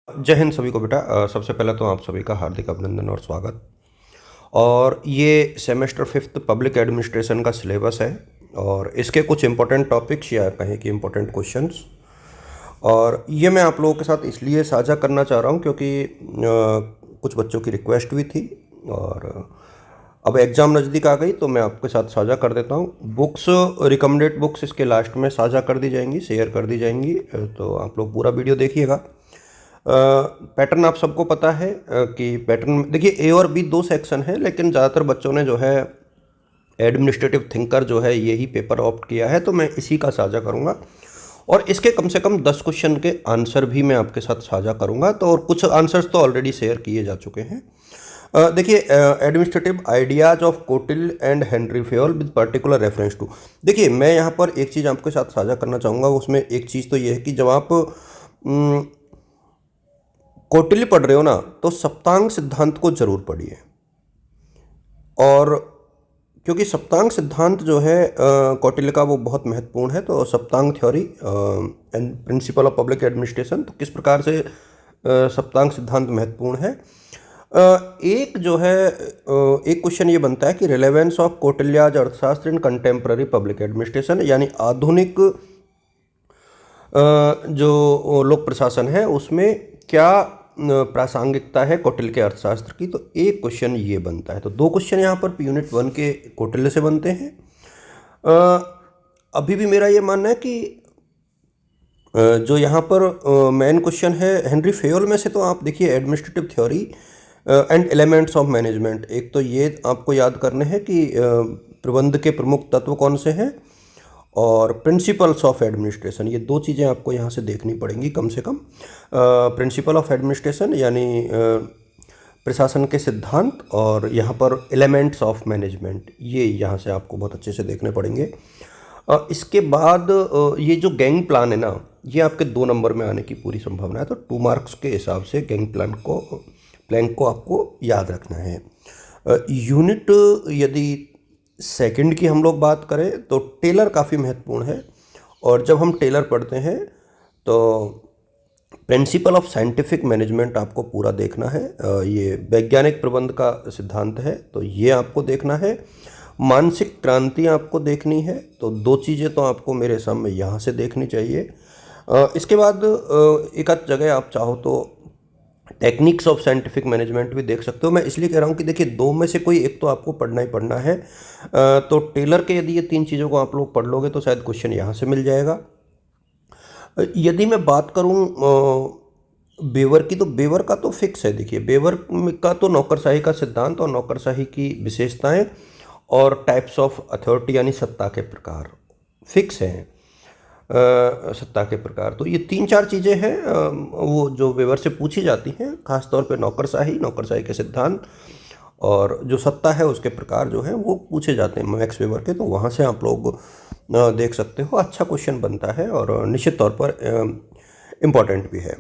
जय हिंद सभी को बेटा। सबसे पहले तो आप सभी का हार्दिक अभिनंदन और स्वागत। और ये सेमेस्टर फिफ्थ पब्लिक एडमिनिस्ट्रेशन का सिलेबस है और इसके कुछ इम्पोर्टेंट टॉपिक्स या कहें कि इम्पोर्टेंट क्वेश्चंस, और ये मैं आप लोगों के साथ इसलिए साझा करना चाह रहा हूँ क्योंकि कुछ बच्चों की रिक्वेस्ट भी थी और अब एग्ज़ाम नज़दीक आ गई तो मैं आपके साथ साझा कर देता हूँ। बुक्स, रिकमेंडेड बुक्स इसके लास्ट में साझा कर दी जाएंगी, शेयर कर दी जाएंगी, तो आप लोग पूरा वीडियो देखिएगा। पैटर्न आप सबको पता है कि पैटर्न देखिए, ए और बी दो सेक्शन है, लेकिन ज़्यादातर बच्चों ने जो है एडमिनिस्ट्रेटिव थिंकर जो है यही पेपर ऑप्ट किया है, तो मैं इसी का साझा करूंगा और इसके कम से कम 10 क्वेश्चन के आंसर भी मैं आपके साथ साझा करूंगा। तो और कुछ आंसर्स तो ऑलरेडी शेयर किए जा चुके हैं। देखिए, administrative ideas of Kautilya and Henri Fayol with particular reference to. देखिए, मैं यहाँ पर एक चीज़ आपके साथ साझा करना चाहूँगा, उसमें एक चीज़ तो ये है कि जब आप कौटिल्य पढ़ रहे हो ना, तो सप्तांग सिद्धांत को जरूर पढ़िए। और क्योंकि सप्तांग सिद्धांत जो है कौटिल्य का वो बहुत महत्वपूर्ण है। तो Saptanga theory and principle of public administration, तो किस प्रकार से सप्तांग सिद्धांत महत्वपूर्ण है। एक जो है एक क्वेश्चन ये बनता है कि रिलेवेंस ऑफ कौटिल्याज अर्थशास्त्र इन कंटेम्प्ररी पब्लिक एडमिनिस्ट्रेशन, यानी आधुनिक जो लोक प्रशासन है उसमें क्या प्रासंगिकता है कौटिल्य के अर्थशास्त्र की। तो एक क्वेश्चन ये बनता है। तो दो क्वेश्चन यहाँ पर यूनिट 1 के कौटिल्य से बनते हैं। अभी भी मेरा ये मानना है कि जो यहाँ पर मेन क्वेश्चन है हेनरी फेयोल में से, तो आप देखिए administrative theory and elements of management, एक तो ये आपको याद करने हैं कि प्रबंध के प्रमुख तत्व कौन से हैं, और प्रिंसिपल्स ऑफ एडमिनिस्ट्रेशन, ये दो चीज़ें आपको यहाँ से देखनी पड़ेंगी कम से कम। प्रिंसिपल ऑफ एडमिनिस्ट्रेशन यानी प्रशासन के सिद्धांत, और यहाँ पर एलिमेंट्स ऑफ मैनेजमेंट, ये यहाँ से आपको बहुत अच्छे से देखने पड़ेंगे। इसके बाद ये जो गैंग प्लान है ना, ये आपके 2 नंबर में आने की पूरी संभावना है। तो 2 मार्क्स के हिसाब से गैंग प्लान को आपको याद रखना है। यूनिट यदि सेकंड की हम लोग बात करें तो टेलर काफ़ी महत्वपूर्ण है। और जब हम टेलर पढ़ते हैं तो प्रिंसिपल ऑफ साइंटिफिक मैनेजमेंट आपको पूरा देखना है। ये वैज्ञानिक प्रबंध का सिद्धांत है, तो ये आपको देखना है। मानसिक क्रांति आपको देखनी है, तो 2 चीज़ें तो आपको मेरे सामने यहाँ से देखनी चाहिए। इसके बाद एक आध जगह आप चाहो तो टेक्निक्स ऑफ साइंटिफिक मैनेजमेंट भी देख सकते हो। मैं इसलिए कह रहा हूँ कि देखिए, 2 में से कोई एक तो आपको पढ़ना ही पढ़ना है। तो टेलर के यदि ये 3 चीज़ों को आप लोग पढ़ लोगे तो शायद क्वेश्चन यहाँ से मिल जाएगा। यदि मैं बात करूँ बेवर की, तो बेवर का तो फिक्स है। देखिए, बेवर का तो नौकरशाही का सिद्धांत और नौकरशाही की विशेषताएं और टाइप्स ऑफ अथॉरिटी यानी सत्ता के प्रकार फिक्स हैं। सत्ता के प्रकार, तो ये 3-4 चीज़ें हैं वो जो वेवर से पूछी जाती हैं, खासतौर पे नौकरशाही के सिद्धांत और जो सत्ता है उसके प्रकार जो हैं वो पूछे जाते हैं मैक्स वेवर के। तो वहाँ से आप लोग देख सकते हो, अच्छा क्वेश्चन बनता है और निश्चित तौर पर इम्पॉर्टेंट भी है।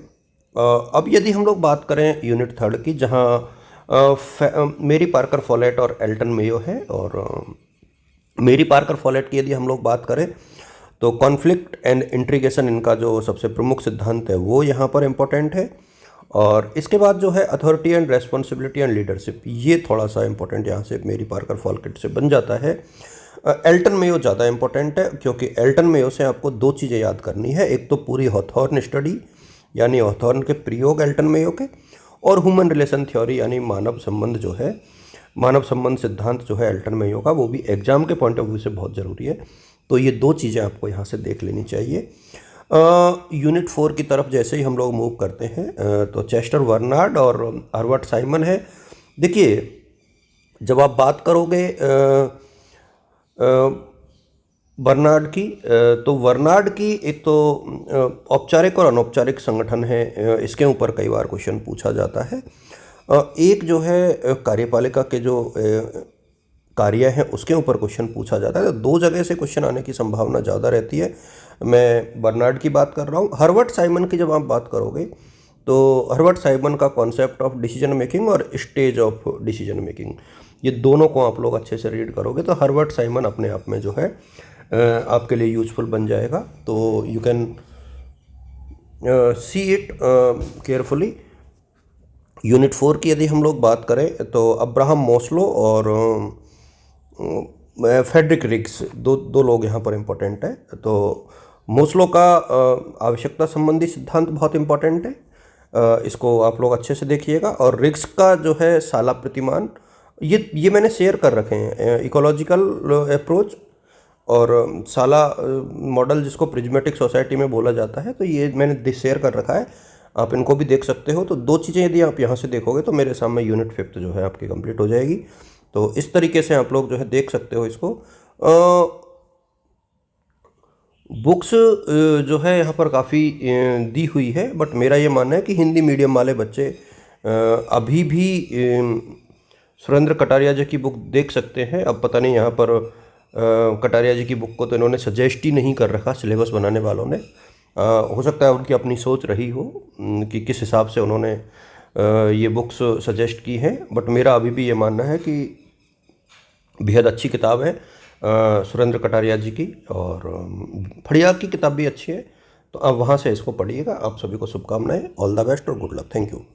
अब यदि हम लोग बात करें यूनिट 3 की, जहाँ मेरी पार्कर फॉलेट और एल्टन मेयो है, और मेरी पार्कर फॉलेट की यदि हम लोग बात करें तो कॉन्फ्लिक्ट एंड इंट्रीगेशन, इनका जो सबसे प्रमुख सिद्धांत है वो यहाँ पर इम्पोर्टेंट है। और इसके बाद जो है authority and responsibility and leadership, ये थोड़ा सा इम्पोर्टेंट यहाँ से मेरी पार्कर फॉलेट से बन जाता है। एल्टन मेयो ज़्यादा इम्पोर्टेंट है, क्योंकि एल्टन मेयो से आपको 2 चीज़ें याद करनी है। एक तो पूरी हॉथॉर्न स्टडी यानी हॉथॉर्न के प्रयोग एल्टन मेयो के, और ह्यूमन रिलेशन थ्योरी यानी मानव संबंध सिद्धांत जो है एल्टन मेयो का, वो भी एग्जाम के पॉइंट ऑफ व्यू से बहुत ज़रूरी है। तो ये 2 चीज़ें आपको यहाँ से देख लेनी चाहिए। यूनिट 4 की तरफ जैसे ही हम लोग मूव करते हैं तो चेस्टर बर्नार्ड और हर्बर्ट साइमन है। देखिए, जब आप बात करोगे बर्नार्ड की, तो बर्नार्ड की एक तो औपचारिक और अनौपचारिक संगठन है, इसके ऊपर कई बार क्वेश्चन पूछा जाता है। एक जो है कार्यपालिका के जो कार्य है उसके ऊपर क्वेश्चन पूछा जाता है। तो 2 जगह से क्वेश्चन आने की संभावना ज़्यादा रहती है। मैं बर्नार्ड की बात कर रहा हूँ। हर्बर्ट साइमन की जब आप बात करोगे तो हर्बर्ट साइमन का कॉन्सेप्ट ऑफ डिसीजन मेकिंग और स्टेज ऑफ डिसीजन मेकिंग, ये दोनों को आप लोग अच्छे से रीड करोगे तो हर्बर्ट साइमन अपने आप में जो है आपके लिए यूजफुल बन जाएगा। तो you can see it carefully. Unit 4 की यदि हम लोग बात करें तो अब्राहम मोस्लो और फेडरिक रिग्स, दो दो लोग यहाँ पर इम्पोर्टेंट है। तो मोस्लो का आवश्यकता संबंधी सिद्धांत बहुत इम्पोर्टेंट है, इसको आप लोग अच्छे से देखिएगा। और रिग्स का जो है साला प्रतिमान, ये मैंने शेयर कर रखे हैं, इकोलॉजिकल अप्रोच और साला मॉडल जिसको प्रिज्मेटिक सोसाइटी में बोला जाता है, तो ये मैंने शेयर कर रखा है, आप इनको भी देख सकते हो। तो दो चीज़ें यदि आप यहाँ से देखोगे तो मेरे सामने यूनिट 5 जो है आपकी कंप्लीट हो जाएगी। तो इस तरीके से आप लोग जो है देख सकते हो इसको। बुक्स जो है यहाँ पर काफ़ी दी हुई है, बट मेरा ये मानना है कि हिंदी मीडियम वाले बच्चे अभी भी सुरेंद्र कटारिया जी की बुक देख सकते हैं। अब पता नहीं यहाँ पर कटारिया जी की बुक को तो इन्होंने सजेस्ट ही नहीं कर रखा सिलेबस बनाने वालों ने। हो सकता है उनकी अपनी सोच रही हो कि किस हिसाब से उन्होंने ये बुक्स सजेस्ट की हैं, बट मेरा अभी भी ये मानना है कि बेहद अच्छी किताब है सुरेंद्र कटारिया जी की। और फड़िया की किताब भी अच्छी है, तो आप वहाँ से इसको पढ़िएगा। आप सभी को शुभकामनाएं, ऑल द बेस्ट और गुड लक, थैंक यू।